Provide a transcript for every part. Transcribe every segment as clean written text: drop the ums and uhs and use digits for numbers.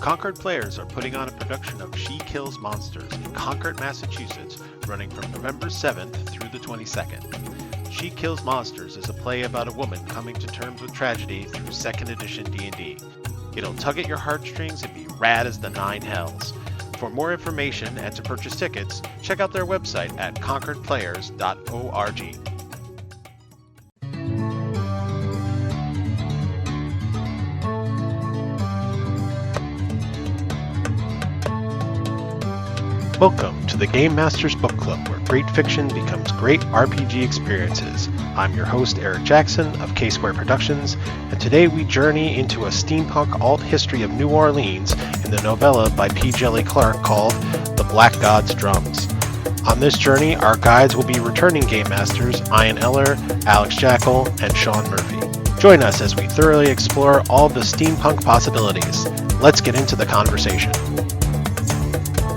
Concord Players are putting on a production of She Kills Monsters in Concord, Massachusetts, running from November 7th through the 22nd. She Kills Monsters is a play about a woman coming to terms with tragedy through 2nd edition D&D. It'll tug at your heartstrings and be rad as the nine hells. For more information and to purchase tickets, check out their website at concordplayers.org. Welcome to the Game Masters Book Club, where great fiction becomes great RPG experiences. I'm your host, Eric Jackson of K-Square Productions, and today we journey into a steampunk alt history of New Orleans in the novella by Djèlí Clark called The Black God's Drums. On this journey, our guides will be returning Game Masters Ian Eller, Alex Jackal, and Sean Murphy. Join us as we thoroughly explore all the steampunk possibilities. Let's get into the conversation.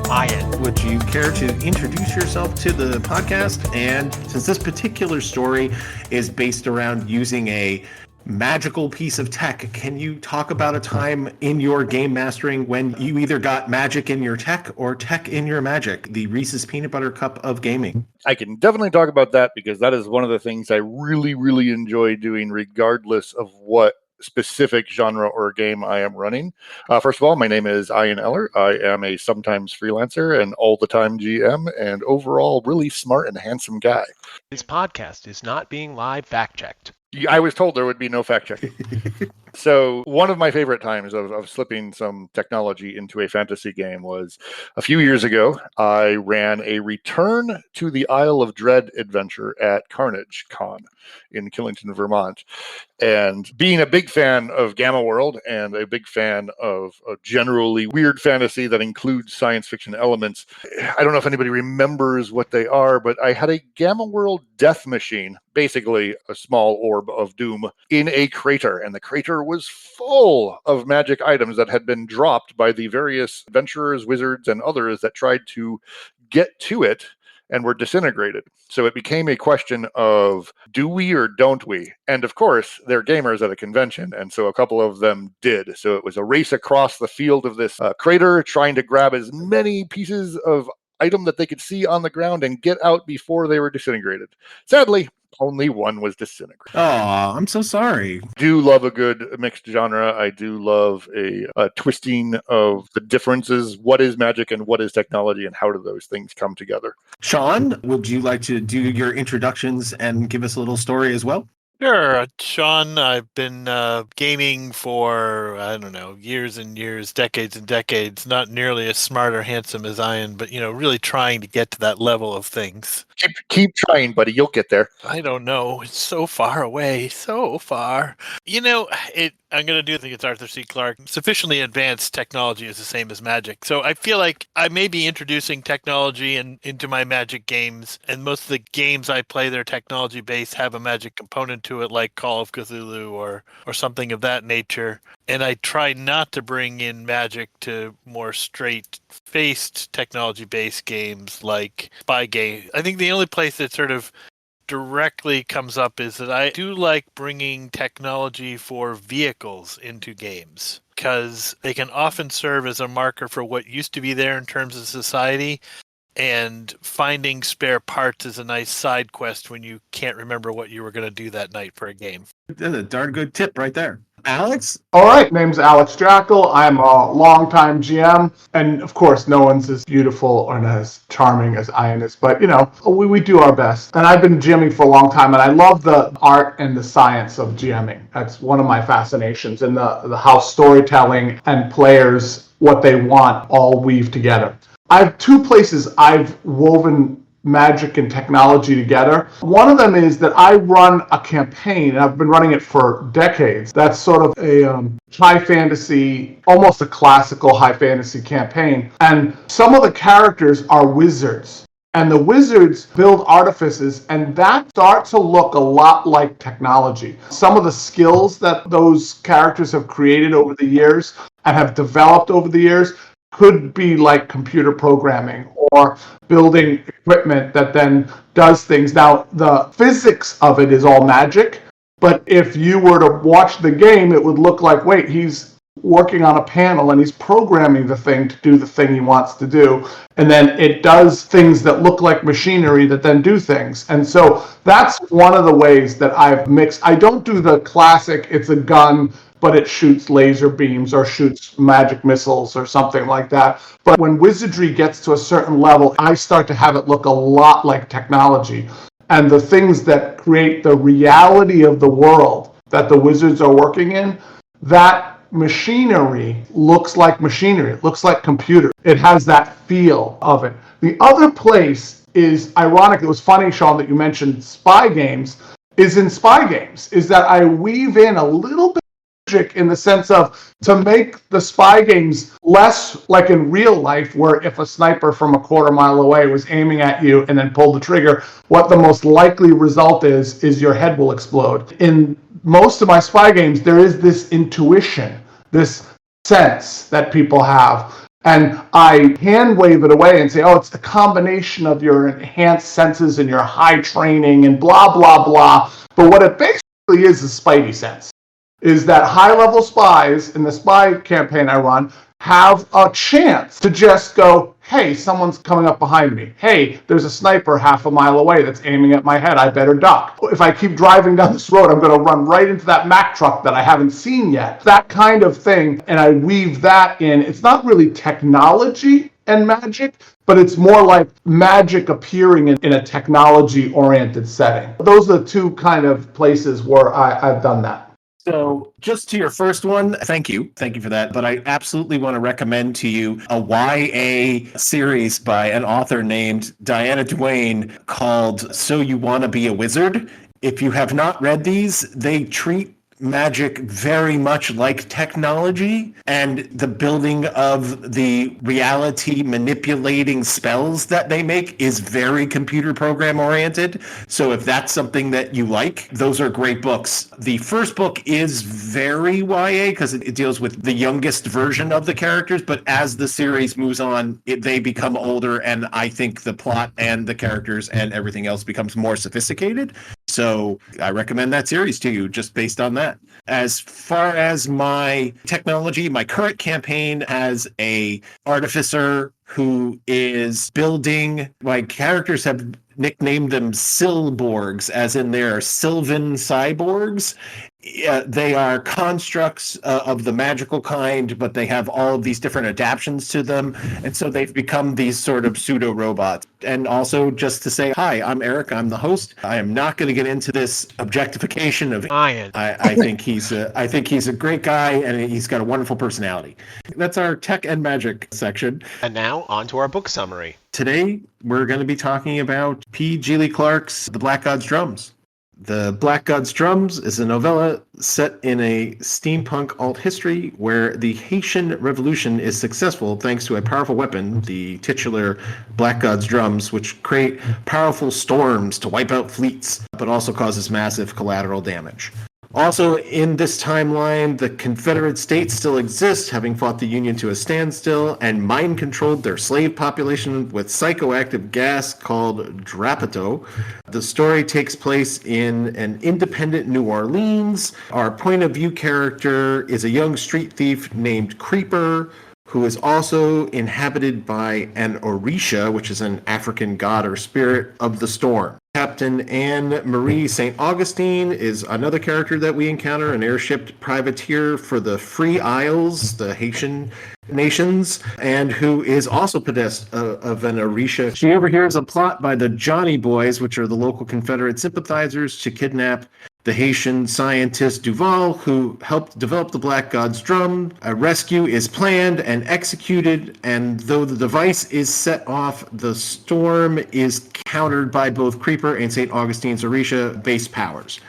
Ian, would you care to introduce yourself to the podcast? And since this particular story is based around using a magical piece of tech, can you talk about a time in your game mastering when you either got magic in your tech or tech in your magic, the Reese's Peanut Butter Cup of gaming? I can definitely talk about that because that is one of the things I really, really enjoy doing regardless of what specific genre or game I am running. First of all, my name is Ian Eller. I am a sometimes freelancer and all the time GM and overall really smart and handsome guy. This podcast is not being live fact-checked. I was told there would be no fact checking. So one of my favorite times of slipping some technology into a fantasy game was a few years ago. I ran a Return to the Isle of Dread adventure at Carnage Con in Killington, Vermont. And being a big fan of Gamma World and a big fan of generally weird fantasy that includes science fiction elements, I don't know if anybody remembers what they are, but I had a Gamma World death machine, basically a small orb of doom, in a crater. And the crater was full of magic items that had been dropped by the various adventurers, wizards, and others that tried to get to it and were disintegrated. So it became a question of, do we or don't we? And of course, they're gamers at a convention, and so a couple of them did. So it was a race across the field of this crater, trying to grab as many pieces of item that they could see on the ground and get out before they were disintegrated. Sadly, only one was disintegrated. Oh, I'm so sorry. Do love a good mixed genre. I do love a twisting of the differences. What is magic and what is technology, and how do those things come together? Sean, would you like to do your introductions and give us a little story as well? Sure, Sean. I've been gaming for, I don't know, years and years, decades and decades. Not nearly as smart or handsome as Ian, but, really trying to get to that level of things. Keep trying, buddy. You'll get there. I don't know. It's so far away. So far. I'm going to do, I think it's Arthur C. Clarke. Sufficiently advanced technology is the same as magic. So I feel like I may be introducing technology into my magic games. And most of the games I play, their technology base have a magic component to it, like Call of Cthulhu or something of that nature. And I try not to bring in magic to more straight-faced technology-based games like spy game. I think the only place that sort of directly comes up is that I do like bringing technology for vehicles into games because they can often serve as a marker for what used to be there in terms of society, and finding spare parts is a nice side quest when you can't remember what you were going to do that night for a game. That's a darn good tip right there. Alex? All right, name's Alex Jackal. I'm a longtime GM, and of course, no one's as beautiful or as charming as Ian is, but we do our best. And I've been GMing for a long time, and I love the art and the science of GMing. That's one of my fascinations, and the how storytelling and players, what they want, all weave together. I have two places I've woven magic and technology together. One of them is that I run a campaign, and I've been running it for decades. That's sort of a high fantasy, almost a classical high fantasy campaign. And some of the characters are wizards. And the wizards build artifices, and that starts to look a lot like technology. Some of the skills that those characters have created over the years and have developed over the years could be like computer programming or building equipment that then does things. Now, the physics of it is all magic, but if you were to watch the game, it would look like, wait, he's working on a panel and he's programming the thing to do the thing he wants to do. And then it does things that look like machinery that then do things. And so that's one of the ways that I've mixed. I don't do the classic, it's a gun, but it shoots laser beams or shoots magic missiles or something like that. But when wizardry gets to a certain level, I start to have it look a lot like technology. And the things that create the reality of the world that the wizards are working in, that machinery looks like machinery. It looks like computer. It has that feel of it. The other place is ironic. It was funny, Sean, that you mentioned spy games. Is in spy games is that I weave in a little bit of magic in the sense of to make the spy games less like in real life, where if a sniper from a quarter mile away was aiming at you and then pulled the trigger, what the most likely result is your head will explode. In most of my spy games, there is this intuition, this sense that people have. And I hand wave it away and say, oh, it's the combination of your enhanced senses and your high training and blah, blah, blah. But what it basically is spidey sense. Is that high-level spies in the spy campaign I run have a chance to just go, hey, someone's coming up behind me. Hey, there's a sniper half a mile away that's aiming at my head. I better duck. If I keep driving down this road, I'm going to run right into that Mack truck that I haven't seen yet. That kind of thing, and I weave that in. It's not really technology and magic, but it's more like magic appearing in a technology-oriented setting. Those are the two kind of places where I've done that. So just to your first one, thank you for that. But I absolutely want to recommend to you a YA series by an author named Diana Duane called So You Want to Be a Wizard. If you have not read these, they treat magic very much like technology, and the building of the reality manipulating spells that they make is very computer program oriented. So if that's something that you like, those are great books. The first book is very YA because it deals with the youngest version of the characters, but as the series moves on, they become older, and I think the plot and the characters and everything else becomes more sophisticated. So I recommend that series to you just based on that. As far as my technology, my current campaign has a artificer who is building, my characters have nicknamed them Silborgs, as in they're Sylvan cyborgs. They are constructs of the magical kind, but they have all of these different adaptions to them. And so they've become these sort of pseudo robots. And also just to say, hi, I'm Eric. I'm the host. I am not going to get into this objectification of Ian. I think he's a great guy, and he's got a wonderful personality. That's our tech and magic section. And now on to our book summary. Today, we're going to be talking about Djèlí Clark's The Black God's Drums. The Black God's Drums is a novella set in a steampunk alt history where the Haitian Revolution is successful thanks to a powerful weapon, the titular Black God's Drums, which create powerful storms to wipe out fleets, but also causes massive collateral damage. Also, in this timeline, the Confederate States still exist, having fought the Union to a standstill and mind-controlled their slave population with psychoactive gas called Drapeto. The story takes place in an independent New Orleans. Our point of view character is a young street thief named Creeper, who is also inhabited by an Orisha, which is an African god or spirit of the storm. Captain Anne Marie St. Augustine is another character that we encounter, an airship privateer for the Free Isles, the Haitian nations, and who is also possessed of an Orisha. She overhears a plot by the Johnny Boys, which are the local Confederate sympathizers, to kidnap the Haitian scientist Duval, who helped develop the Black God's Drum. A rescue is planned and executed, and though the device is set off, the storm is countered by both Creeper and St. Augustine's Orisha-based powers.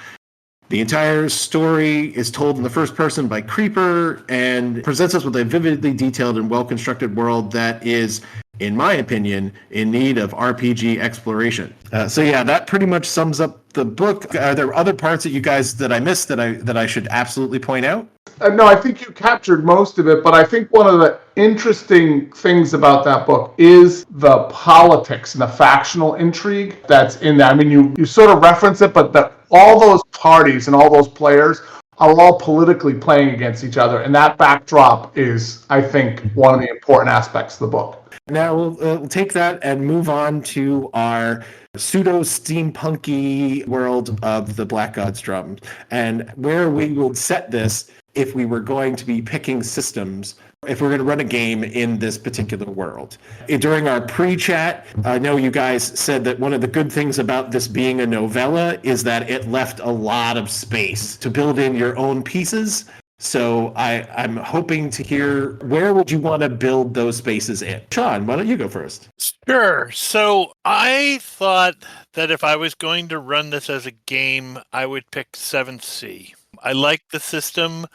The entire story is told in the first person by Creeper and presents us with a vividly detailed and well-constructed world that is, in my opinion, in need of RPG exploration. So yeah, that pretty much sums up the book. Are there other parts that I missed that I should absolutely point out? No, I think you captured most of it, but I think one of the interesting things about that book is the politics and the factional intrigue that's in there. I mean, you sort of reference it, but all those parties and all those players are all politically playing against each other. And that backdrop is, I think, one of the important aspects of the book. Now we'll take that and move on to our pseudo steampunky world of the Black God's Drum, and where we will set this if we were going to be picking systems, if we're going to run a game in this particular world. During our pre-chat, I know you guys said that one of the good things about this being a novella is that it left a lot of space to build in your own pieces. So I'm hoping to hear, where would you want to build those spaces in? Sean, why don't you go first? Sure. So I thought that if I was going to run this as a game, I would pick 7th Sea. I like the system.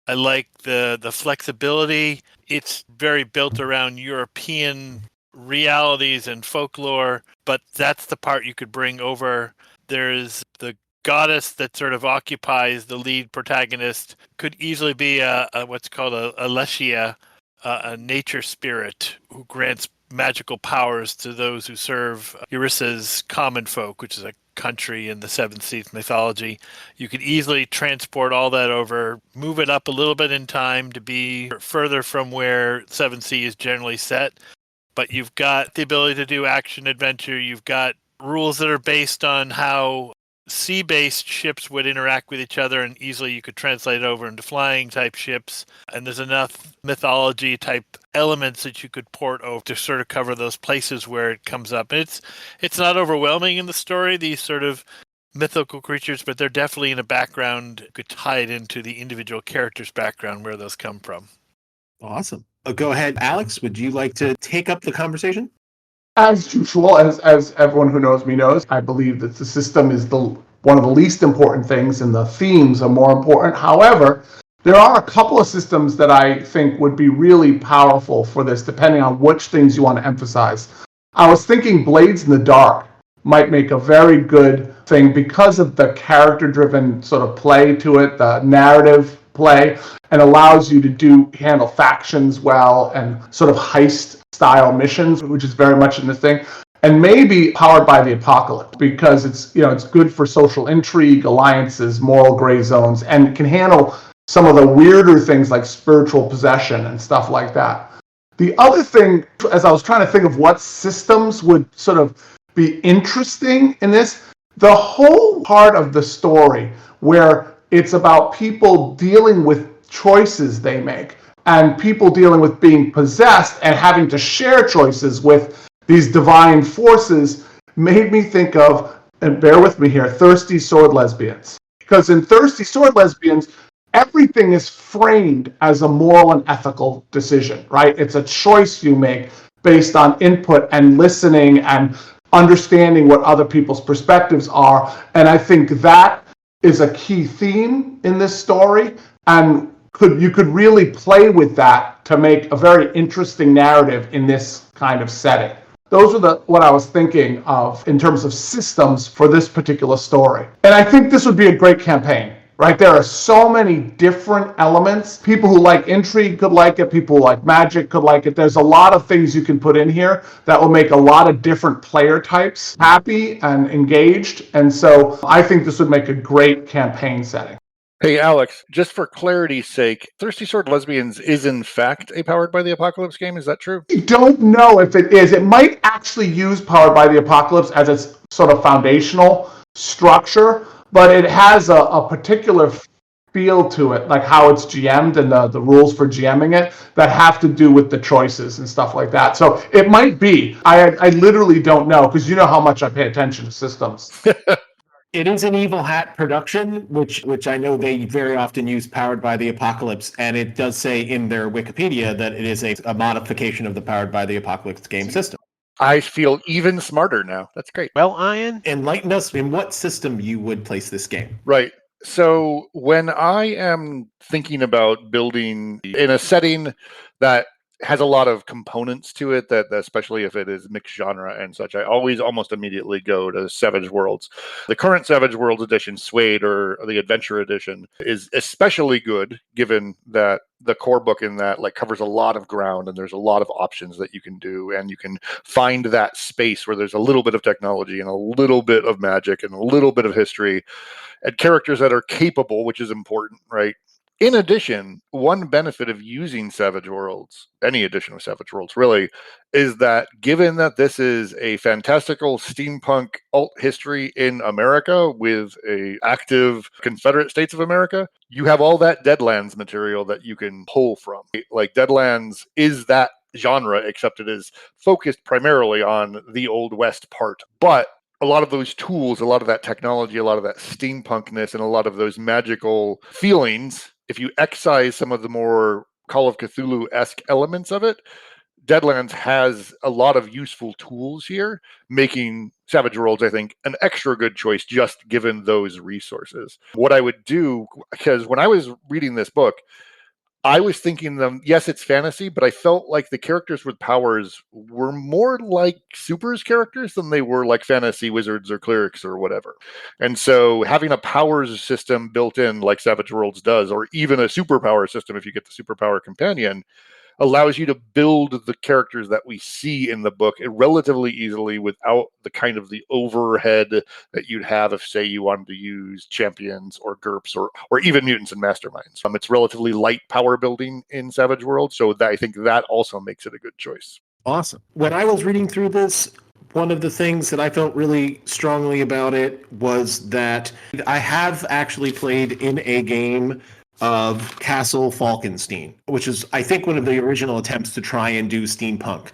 I like the flexibility. It's very built around European realities and folklore, but that's the part you could bring over. There's the goddess that sort of occupies the lead protagonist, could easily be a what's called a Leshia, a nature spirit who grants magical powers to those who serve Orishas common folk, which is a country in the 7th Sea mythology. You could easily transport all that over, move it up a little bit in time to be further from where 7th Sea is generally set. But you've got the ability to do action adventure. You've got rules that are based on how sea-based ships would interact with each other, and easily you could translate it over into flying type ships. And there's enough mythology type elements that you could port over to sort of cover those places where it comes up. And it's not overwhelming in the story, these sort of mythical creatures, but they're definitely in a background. You could tie it into the individual character's background, where those come from. Awesome. Go ahead, Alex. Would you like to take up the conversation? As usual, as everyone who knows me knows, I believe that the system is one of the least important things, and the themes are more important. However, there are a couple of systems that I think would be really powerful for this, depending on which things you want to emphasize. I was thinking Blades in the Dark might make a very good thing because of the character-driven sort of play to it, the narrative play, and allows you to handle factions well and sort of heist-style missions, which is very much in this thing. And maybe Powered by the Apocalypse, because it's good for social intrigue, alliances, moral gray zones, and can handle some of the weirder things like spiritual possession and stuff like that. The other thing, as I was trying to think of what systems would sort of be interesting in this, the whole part of the story where it's about people dealing with choices they make, and people dealing with being possessed and having to share choices with these divine forces, made me think of, and bear with me here, Thirsty Sword Lesbians. Because in Thirsty Sword Lesbians, everything is framed as a moral and ethical decision, right? It's a choice you make based on input and listening and understanding what other people's perspectives are. And I think that is a key theme in this story, and you could really play with that to make a very interesting narrative in this kind of setting. Those are what I was thinking of in terms of systems for this particular story. And I think this would be a great campaign, right? There are so many different elements. People who like intrigue could like it. People who like magic could like it. There's a lot of things you can put in here that will make a lot of different player types happy and engaged. And so I think this would make a great campaign setting. Hey, Alex, just for clarity's sake, Thirsty Sword Lesbians is in fact a Powered by the Apocalypse game. Is that true? I don't know if it is. It might actually use Powered by the Apocalypse as its sort of foundational structure, but it has a particular feel to it, like how it's GM'd and the rules for GMing it that have to do with the choices and stuff like that. So it might be. I literally don't know, because you know how much I pay attention to systems. It is an Evil Hat production, which I know they very often use Powered by the Apocalypse, and it does say in their Wikipedia that it is a modification of the Powered by the Apocalypse game system. I feel even smarter now. That's great. Well, Ian, Enlighten us in what system you would place this game. Right. So when I am thinking about building in a setting that has a lot of components to it that, especially if it is mixed genre and such, I always almost immediately go to Savage Worlds. The current Savage Worlds edition, Suede, or the Adventure edition, is especially good given that the core book in that covers a lot of ground and there's a lot of options that you can do, and you can find that space where there's a little bit of technology and a little bit of magic and a little bit of history and characters that are capable, which is important, right? In addition, one benefit of using Savage Worlds, any edition of Savage Worlds really, is that given that this is a fantastical steampunk alt history in America with a active Confederate States of America, you have all that Deadlands material that you can pull from. Like Deadlands is that genre, except it is focused primarily on the Old West part. But a lot of those tools, a lot of that technology, a lot of that steampunkness, and a lot of those magical feelings, if you excise some of the more Call of Cthulhu-esque elements of it, Deadlands has a lot of useful tools here, making Savage Worlds, I think, an extra good choice just given those resources. What I would do, because when I was reading this book, I was thinking them, yes, it's fantasy, but I felt like the characters with powers were more like supers characters than they were like fantasy wizards or clerics or whatever. And so having a powers system built in like Savage Worlds does, or even a superpower system if you get the superpower companion, allows you to build the characters that we see in the book relatively easily without the kind of the overhead that you'd have if, say, you wanted to use champions or GURPS or even mutants and masterminds. It's relatively light power building in Savage World, so I think that also makes it a good choice. Awesome. When I was reading through this, one of the things that I felt really strongly about it was that I have actually played in a game of Castle Falkenstein, which is, I think, one of the original attempts to try and do steampunk.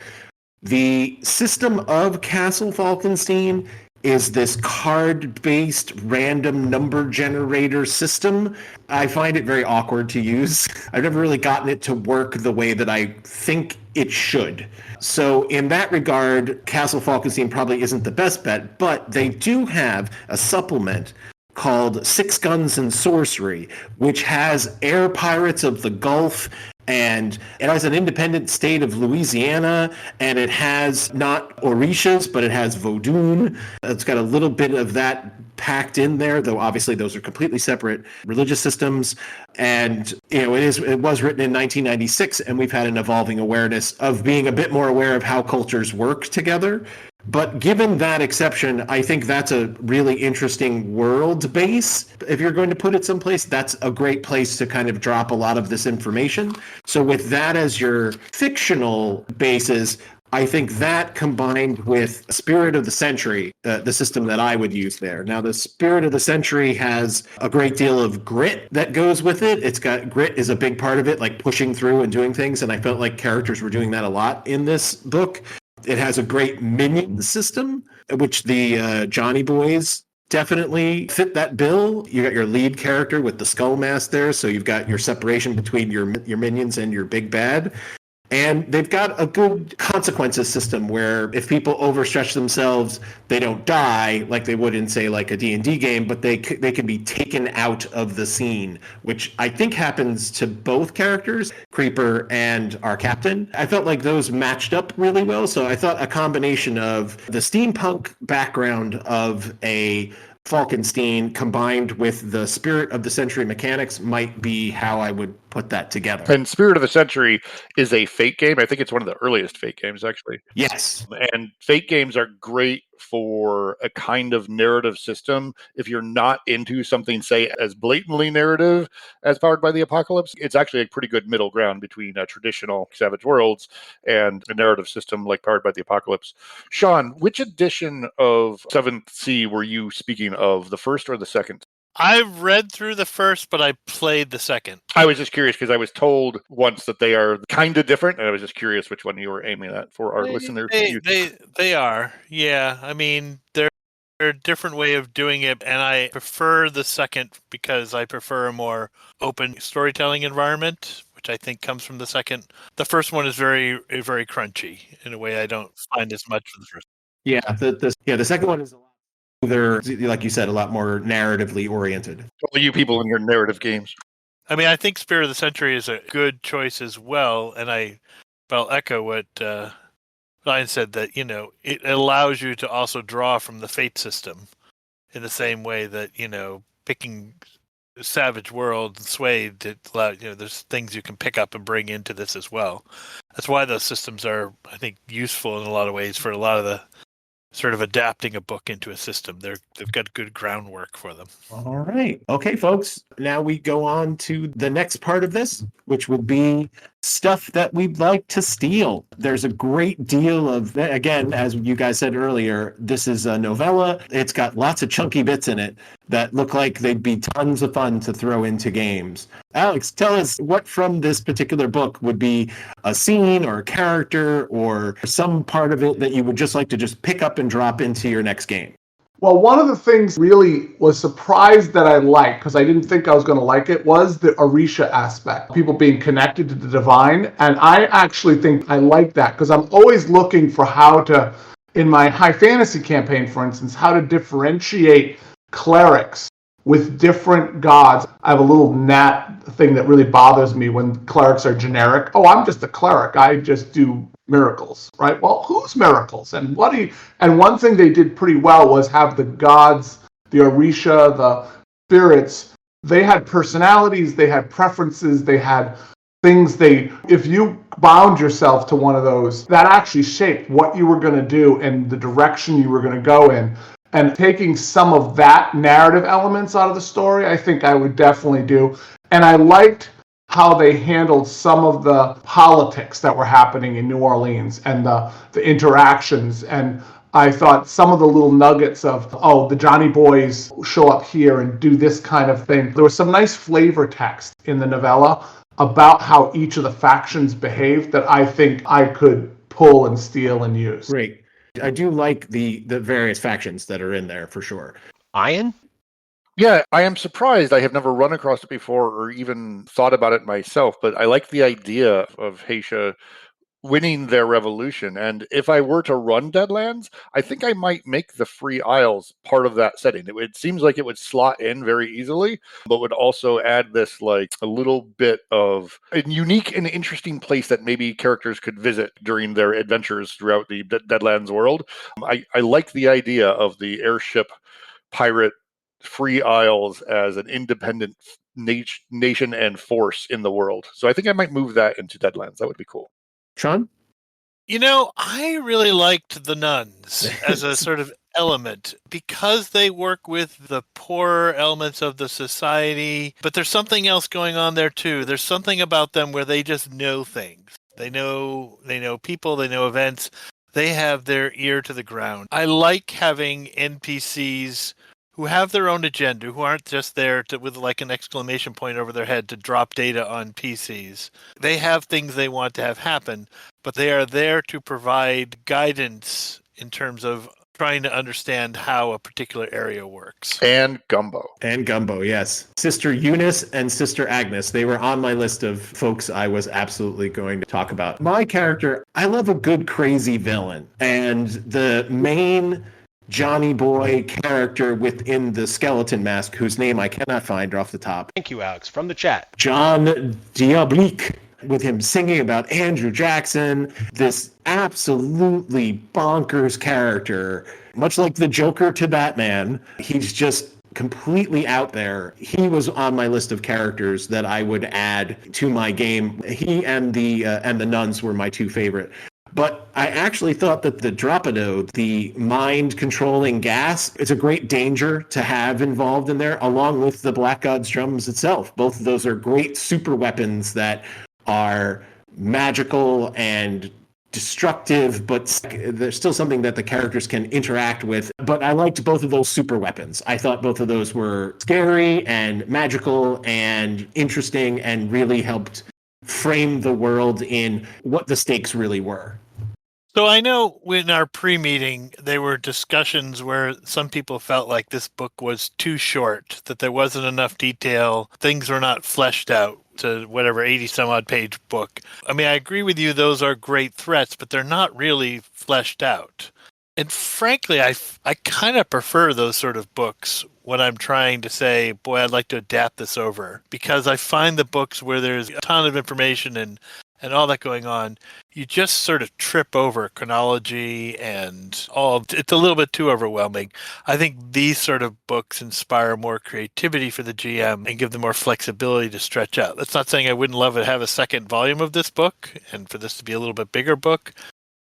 The system of Castle Falkenstein is this card-based random number generator system. I find it very awkward to use. I've never really gotten it to work the way that I think it should. So in that regard, Castle Falkenstein probably isn't the best bet, but they do have a supplement called Six Guns and Sorcery, which has air pirates of the Gulf, and it has an independent state of Louisiana, and it has not Orishas, but it has Vodun. It's got a little bit of that packed in there, though obviously those are completely separate religious systems. And it was written in 1996, and we've had an evolving awareness of being a bit more aware of how cultures work together. But given that exception, I think that's a really interesting world base. If you're going to put it someplace, that's a great place to kind of drop a lot of this information. So with that as your fictional basis, I think that combined with Spirit of the Century, the system that I would use there. Now, the Spirit of the Century has a great deal of grit that goes with it. It's got grit is a big part of it, like pushing through and doing things. And I felt like characters were doing that a lot in this book. It has a great minion system, which the Johnny Boys definitely fit that bill. You got your lead character with the skull mask there, so you've got your separation between your minions and your big bad. And they've got a good consequences system where if people overstretch themselves, they don't die like they would in, say, like a D&D game, but they can be taken out of the scene, which I think happens to both characters, Creeper and our captain. I felt like those matched up really well, so I thought a combination of the steampunk background of a Falkenstein combined with the Spirit of the Century mechanics might be how I would put that together. And Spirit of the Century is a Fate game. I think it's one of the earliest Fate games, actually. Yes. And Fate games are great for a kind of narrative system. If you're not into something, say, as blatantly narrative as Powered by the Apocalypse, it's actually a pretty good middle ground between a traditional Savage Worlds and a narrative system like Powered by the Apocalypse. Sean, which edition of 7th Sea were you speaking of, the first or the second? I read through the first, but I played the second. I was just curious because I was told once that they are kind of different, and I was just curious which one you were aiming at for our listeners. They are, yeah. I mean, they're a different way of doing it, and I prefer the second because I prefer a more open storytelling environment, which I think comes from the second. The first one is very crunchy in a way I don't find as much for the first. Yeah, the second one is a lot. They're, like you said, a lot more narratively oriented. All you people in your narrative games. I mean, I think Spirit of the Century is a good choice as well, and I I'll echo what Ryan said, that, it allows you to also draw from the fate system in the same way that, picking Savage World and Suede, there's things you can pick up and bring into this as well. That's why those systems are, I think, useful in a lot of ways for a lot of the sort of adapting a book into a system. They've got good groundwork for them. All right. Okay, folks. Now we go on to the next part of this, which would be stuff that we'd like to steal. There's a great deal of, again, as you guys said earlier, this is a novella. It's got lots of chunky bits in it that look like they'd be tons of fun to throw into games. Alex, tell us what from this particular book would be a scene or a character or some part of it that you would just like to just pick up and drop into your next game. Well, one of the things really was surprised that I liked, because I didn't think I was going to like it, was the Orisha aspect. People being connected to the divine. And I actually think I like that, because I'm always looking for how to, in my high fantasy campaign, for instance, how to differentiate clerics with different gods. I have a little gnat thing that really bothers me when clerics are generic. Oh, I'm just a cleric. I just do miracles, right? Well, whose miracles? And one thing they did pretty well was have the gods, the Orisha, the spirits, they had personalities, they had preferences, they had things if you bound yourself to one of those, that actually shaped what you were going to do and the direction you were going to go in. And taking some of that narrative elements out of the story, I think I would definitely do. And I liked how they handled some of the politics that were happening in New Orleans and the interactions. And I thought some of the little nuggets of, the Johnny Boys show up here and do this kind of thing. There was some nice flavor text in the novella about how each of the factions behaved that I think I could pull and steal and use. Great. I do like the various factions that are in there for sure. Ian? Yeah, I am surprised. I have never run across it before or even thought about it myself, but I like the idea of Haitian winning their revolution. And if I were to run Deadlands, I think I might make the Free Isles part of that setting. It seems like it would slot in very easily, but would also add this like a little bit of a unique and interesting place that maybe characters could visit during their adventures throughout the Deadlands world. I like the idea of the airship pirate Free Isles as an independent nation and force in the world. So I think I might move that into Deadlands. That would be cool. Sean? I really liked the nuns as a sort of element because they work with the poorer elements of the society, but there's something else going on there too. There's something about them where they just know things. They know people, they know events. They have their ear to the ground. I like having NPCs who have their own agenda, who aren't just there with like an exclamation point over their head to drop data on PCs. They have things they want to have happen, but they are there to provide guidance in terms of trying to understand how a particular area works. And Gumbo. And Gumbo, yes. Sister Eunice and Sister Agnes, they were on my list of folks I was absolutely going to talk about. My character, I love a good crazy villain. And the main Johnny Boy character within the skeleton mask, whose name I cannot find off the top. Thank you, Alex, from the chat. John Diabolique, with him singing about Andrew Jackson, this absolutely bonkers character, much like the Joker to Batman. He's just completely out there. He was on my list of characters that I would add to my game. He and the nuns were my two favorite. But I actually thought that the Dropido, the mind-controlling gas, is a great danger to have involved in there, along with the Black God's drums itself. Both of those are great super weapons that are magical and destructive, but there's still something that the characters can interact with. But I liked both of those super weapons. I thought both of those were scary and magical and interesting and really helped frame the world in what the stakes really were. So I know in our pre-meeting, there were discussions where some people felt like this book was too short, that there wasn't enough detail, things were not fleshed out to whatever 80-some-odd page book. I mean, I agree with you, those are great threats, but they're not really fleshed out. And frankly, I kind of prefer those sort of books when I'm trying to say, boy, I'd like to adapt this over. Because I find the books where there's a ton of information and and all that going on, you just sort of trip over chronology and all. It's a little bit too overwhelming. I think these sort of books inspire more creativity for the GM and give them more flexibility to stretch out. That's not saying I wouldn't love to have a second volume of this book and for this to be a little bit bigger book.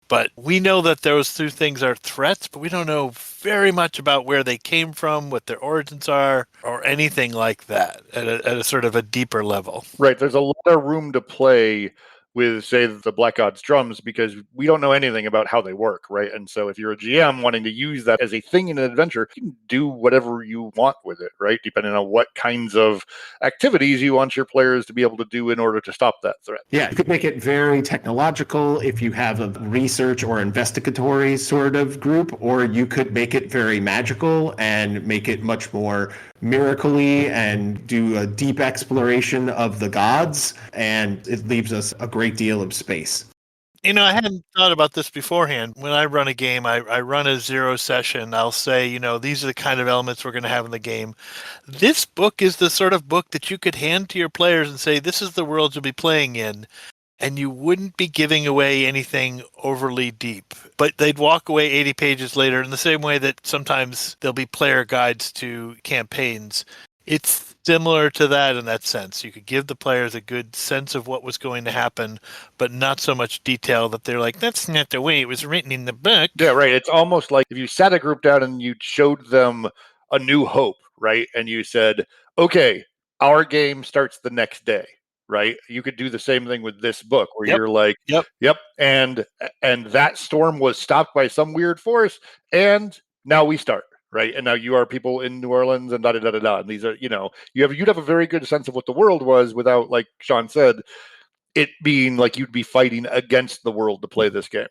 But we know that those two things are threats, but we don't know very much about where they came from, what their origins are, or anything like that at a sort of a deeper level. Right. There's a lot of room to play with, say, the Black God's drums, because we don't know anything about how they work, right? And so if you're a GM wanting to use that as a thing in an adventure, you can do whatever you want with it, right? Depending on what kinds of activities you want your players to be able to do in order to stop that threat. Yeah, you could make it very technological if you have a research or investigatory sort of group, or you could make it very magical and make it much more miracle-y and do a deep exploration of the gods, and it leaves us a great deal of space. You know, I hadn't thought about this beforehand. When I run a game, I run a 0 session. I'll say, you know, these are the kind of elements we're going to have in the game. This book is the sort of book that you could hand to your players and say, this is the world you'll be playing in. And you wouldn't be giving away anything overly deep. But they'd walk away 80 pages later in the same way that sometimes there'll be player guides to campaigns. It's similar to that in that sense. You could give the players a good sense of what was going to happen, but not so much detail that they're like, that's not the way it was written in the book. Yeah, right. It's almost like if you sat a group down and you showed them A New Hope, right? And you said, okay, our game starts the next day, right? You could do the same thing with this book where you're like, yep. And that storm was stopped by some weird force, and now we start. Right. And now you are people in New Orleans and And these are, you know, you'd have a very good sense of what the world was without, like Sean said, it being like you'd be fighting against the world to play this game.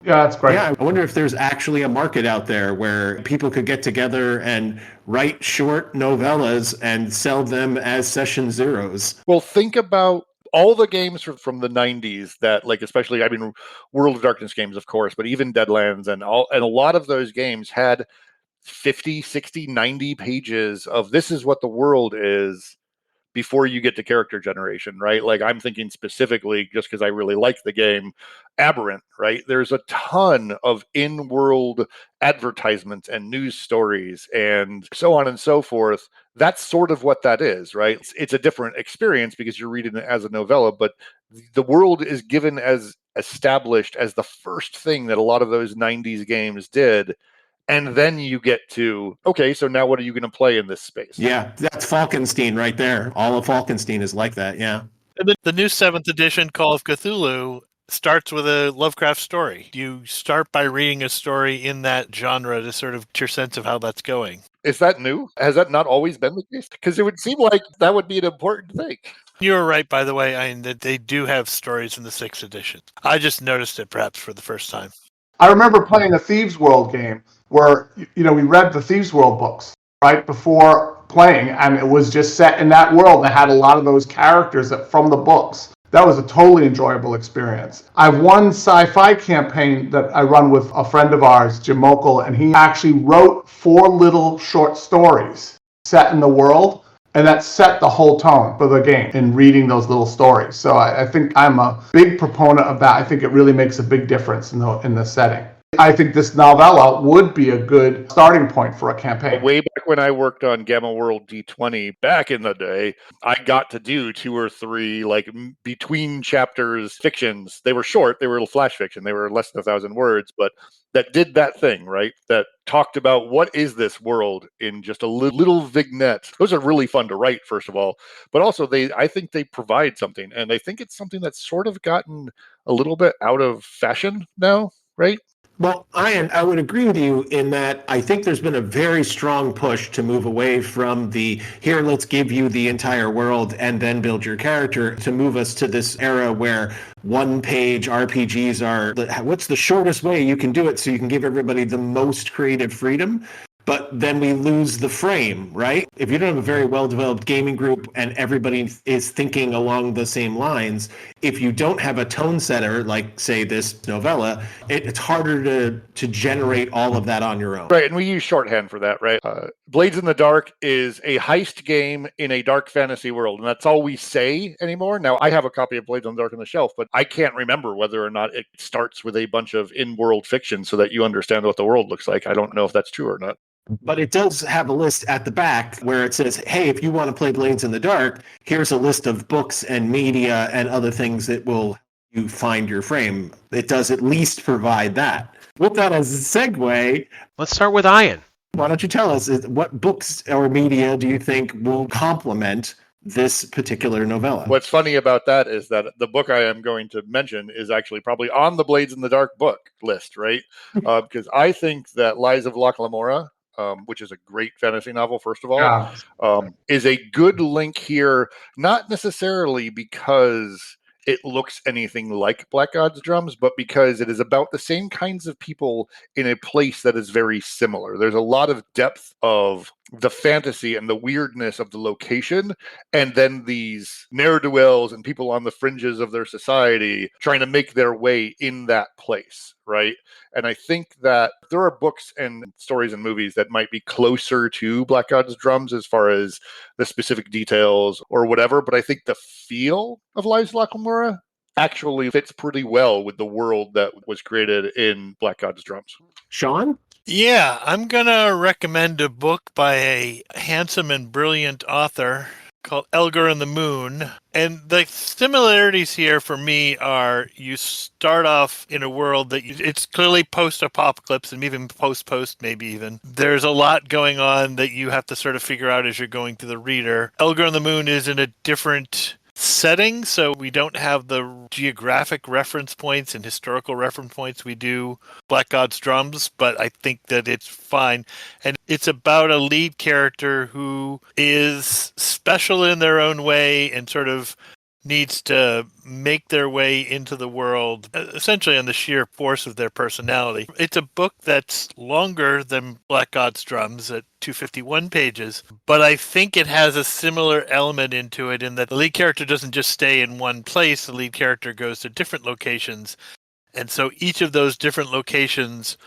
Yeah, that's great. Yeah, I wonder if there's actually a market out there where people could get together and write short novellas and sell them as session zeros. Well, think about all the games from the 90s that, like, especially, I mean, World of Darkness games, of course, but even Deadlands and a lot of those games had 50, 60, 90 pages of this is what the world is before you get to character generation, right? Like, I'm thinking specifically, just because I really like the game, Aberrant, right? There's a ton of in-world advertisements and news stories and so on and so forth. That's sort of what that is, right? It's a different experience because you're reading it as a novella, but the world is given as established as the first thing that a lot of those 90s games did. And then you get to, okay, so now what are you going to play in this space? Yeah, that's Falkenstein right there. All of Falkenstein is like that, yeah. And the new 7th edition Call of Cthulhu starts with a Lovecraft story. You start by reading a story in that genre to sort of get your sense of how that's going. Is that new? Has that not always been the case? Because it would seem like that would be an important thing. You were right, by the way, that they do have stories in the 6th edition. I just noticed it perhaps for the first time. I remember playing a Thieves World game where, you know, we read the Thieves World books right before playing, and it was just set in that world and had a lot of those characters from the books. That was a totally enjoyable experience. I have one sci-fi campaign that I run with a friend of ours, Jim Mokel, and he actually wrote 4 little short stories set in the world, and that set the whole tone for the game in reading those little stories. So I think I'm a big proponent of that. I think it really makes a big difference in the setting. I think this novella would be a good starting point for a campaign. Way back when I worked on Gamma World D20 back in the day, I got to do 2 or 3 like between chapters fictions. They were short, they were flash fiction, they were less than 1,000 words, but that did that thing, right? That talked about what is this world in just a little vignette. Those are really fun to write, first of all, but also I think they provide something, and I think it's something that's sort of gotten a little bit out of fashion now, right? Well, I would agree with you in that I think there's been a very strong push to move away from here, let's give you the entire world and then build your character, to move us to this era where one-page RPGs are, what's the shortest way you can do it so you can give everybody the most creative freedom? but then we lose the frame, right? If you don't have a very well-developed gaming group and everybody is thinking along the same lines, if you don't have a tone setter, like, say, this novella, it's harder to generate all of that on your own. Right, and we use shorthand for that, right? Blades in the Dark is a heist game in a dark fantasy world, and that's all we say anymore. Now, I have a copy of Blades in the Dark on the shelf, but I can't remember whether or not it starts with a bunch of in-world fiction so that you understand what the world looks like. I don't know if that's true or not. But it does have a list at the back where it says, hey, if you want to play Blades in the Dark, here's a list of books and media and other things that will you find your frame. It does at least provide that. With that as a segue, Let's start with Ian. why don't you tell us what books or media do you think will complement this particular novella? What's funny about that is that the book I am going to mention is actually probably on the Blades in the Dark book list, right? Because I think that Lies of Locke Lamora, which is a great fantasy novel, first of all, is a good link here, not necessarily because it looks anything like Black God's Drums, but because it is about the same kinds of people in a place that is very similar. There's a lot of depth of the fantasy and the weirdness of the location, and then these ne'er-do-wells and people on the fringes of their society trying to make their way in that place, right? And I think that there are books and stories and movies that might be closer to Black God's Drums as far as the specific details or whatever, but I think the feel of Lies of Locke Lamora actually fits pretty well with the world that was created in Black God's Drums. Sean? Yeah, I'm going to recommend a book by a handsome and brilliant author called Eller and the Moon. And the similarities here for me are you start off in a world that it's clearly post-apocalypse and even post-post maybe even. There's a lot going on that you have to sort of figure out as you're going through the reader. Eller and the Moon is in a different setting, so we don't have the geographic reference points and historical reference points we do Black God's Drums, but I think that it's fine. And it's about a lead character who is special in their own way and sort of needs to make their way into the world, essentially on the sheer force of their personality. It's a book that's longer than Black God's Drums at 251 pages, but I think it has a similar element into it in that the lead character doesn't just stay in one place, the lead character goes to different locations. And so each of those different locations,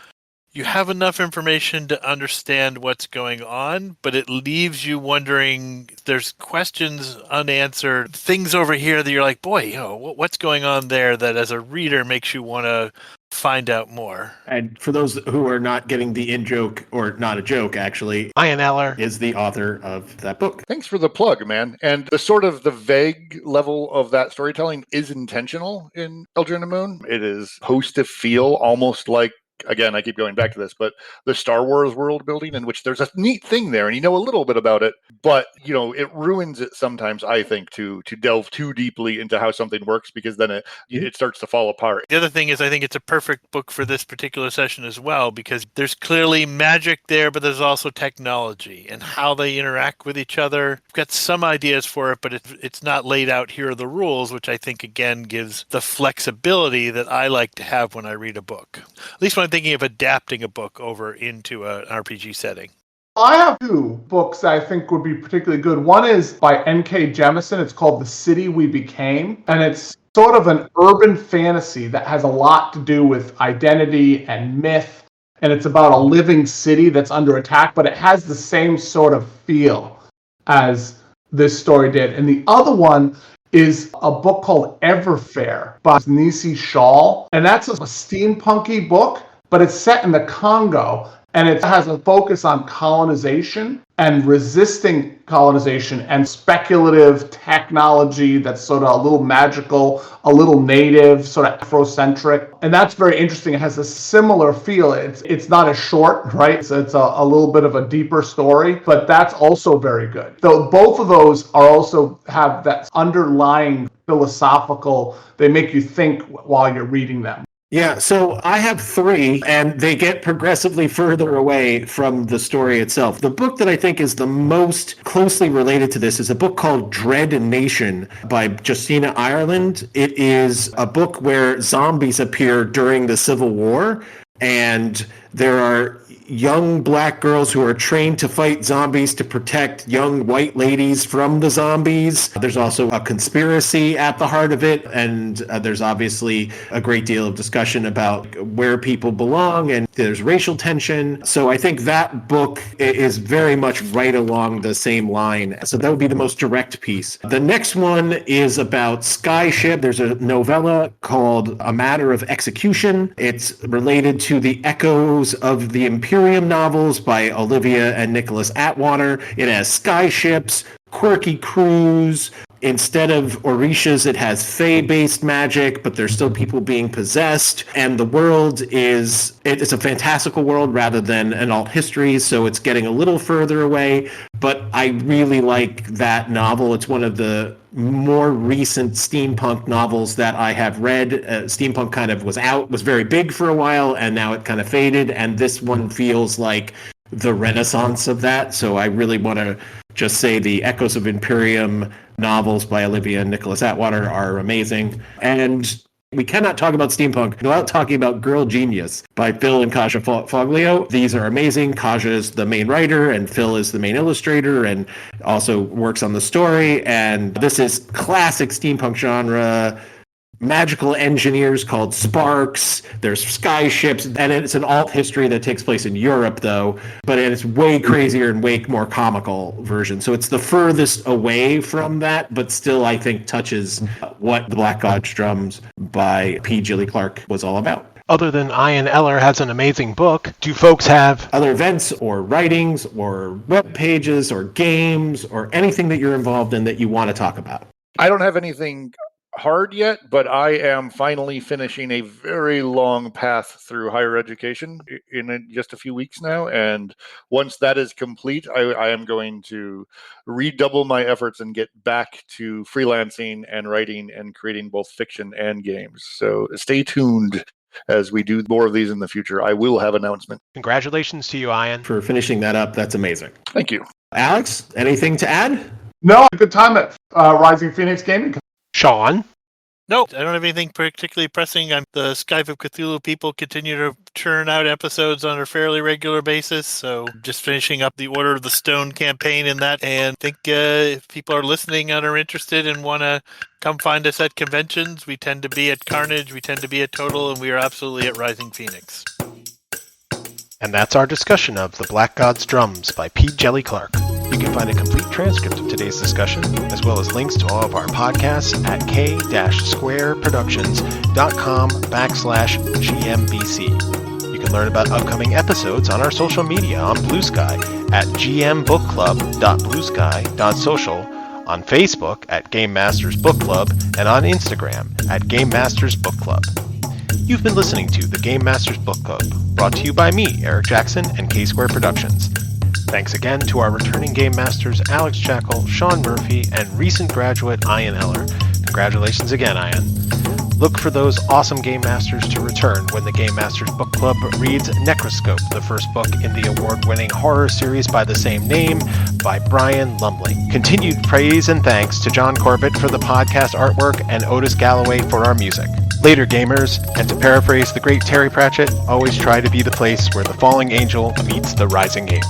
you have enough information to understand what's going on, but it leaves you wondering, there's questions unanswered, things over here that you're like, boy, what's going on there that as a reader makes you want to find out more. And for those who are not getting the in-joke, or not a joke, actually, Ian Eller is the author of that book. Thanks for the plug, man. And the vague level of that storytelling is intentional in Eller and the Moon. It is supposed to feel almost like, again, I keep going back to this, but the Star Wars world building, in which there's a neat thing there and you know a little bit about it, but it ruins it sometimes, I think, to delve too deeply into how something works, because then it starts to fall apart. The other thing is, I think it's a perfect book for this particular session as well, because there's clearly magic there, but there's also technology and how they interact with each other. I've got some ideas for it, but it's not laid out, here are the rules, which I think, again, gives the flexibility that I like to have when I read a book. At least when I'm thinking of adapting a book over into an RPG setting. I have two books that I think would be particularly good. One is by N.K. Jemisin. It's called The City We Became, and it's sort of an urban fantasy that has a lot to do with identity and myth, and it's about a living city that's under attack, but it has the same sort of feel as this story did. And the other one is a book called Everfair by Nisi Shawl, and that's a steampunky book, but it's set in the Congo, and it has a focus on colonization and resisting colonization and speculative technology that's sort of a little magical, a little native, sort of Afrocentric. And that's very interesting. It has a similar feel. It's not as short, right? So it's a little bit of a deeper story, but that's also very good. Though both of those are also have that underlying philosophical, they make you think while you're reading them. Yeah, so I have three, and they get progressively further away from the story itself. The book that I think is the most closely related to this is a book called Dread Nation by Justina Ireland. It is a book where zombies appear during the Civil War, and there are young black girls who are trained to fight zombies to protect young white ladies from the zombies. There's also a conspiracy at the heart of it, and there's obviously a great deal of discussion about where people belong, and there's racial tension. So I think that book is very much right along the same line. So that would be the most direct piece. The next one is about Skyship. There's a novella called A Matter of Execution. It's related to the echoes of the Imperium novels by Olivia and Nicholas Atwater. It has skyships, quirky crews. Instead of Orishas, it has fae-based magic, but there's still people being possessed. And the world it's a fantastical world rather than an alt history, so it's getting a little further away. But I really like that novel. It's one of the more recent steampunk novels that I have read. Steampunk kind of was very big for a while, and now it kind of faded. And this one feels like the renaissance of that. So I really want to just say the Echoes of Imperium novels by Olivia and Nicholas Atwater are amazing. And we cannot talk about steampunk without talking about Girl Genius by Phil and Kaja Foglio. These are amazing. Kaja is the main writer and Phil is the main illustrator and also works on the story. And this is classic steampunk genre. Magical engineers called sparks. There's skyships, and it's an alt history that takes place in Europe, though. But it's way crazier and way more comical version. So it's the furthest away from that, but still, I think, touches what The Black God's Drums by P. Djèlí Clark was all about. Other than Ian Eller has an amazing book, do folks have other events or writings or web pages or games or anything that you're involved in that you want to talk about? I don't have anything hard yet, but I am finally finishing a very long path through higher education in just a few weeks now. And once that is complete, I am going to redouble my efforts and get back to freelancing and writing and creating both fiction and games. So stay tuned as we do more of these in the future. I will have announcements. Congratulations to you, Ian. For finishing that up, that's amazing. Thank you. Alex, anything to add? No, good time at Rising Phoenix Gaming. Sean? No, I don't have anything particularly pressing. The Skype of Cthulhu people continue to churn out episodes on a fairly regular basis, so just finishing up the Order of the Stone campaign in that, and I think if people are listening and are interested and want to come find us at conventions, we tend to be at Carnage, we tend to be at Total, and we are absolutely at Rising Phoenix. And that's our discussion of The Black God's Drums by P. Djèlí Clark. You can find a complete transcript of today's discussion, as well as links to all of our podcasts at k-squareproductions.com/GMBC. You can learn about upcoming episodes on our social media on Blue Sky at gmbookclub.bluesky.social, on Facebook at Game Masters Book Club, and on Instagram at Game Masters Book Club. You've been listening to the Game Masters Book Club, brought to you by me, Eric Jackson, and K-Square Productions. Thanks again to our returning Game Masters Alex Jackal, Sean Murphy, and recent graduate Ian Eller. Congratulations again, Ian. Look for those awesome Game Masters to return when the Game Masters Book Club reads Necroscope, the first book in the award-winning horror series by the same name by Brian Lumley. Continued praise and thanks to John Corbett for the podcast artwork and Otis Galloway for our music. Later, gamers, and to paraphrase the great Terry Pratchett, always try to be the place where the falling angel meets the rising ape.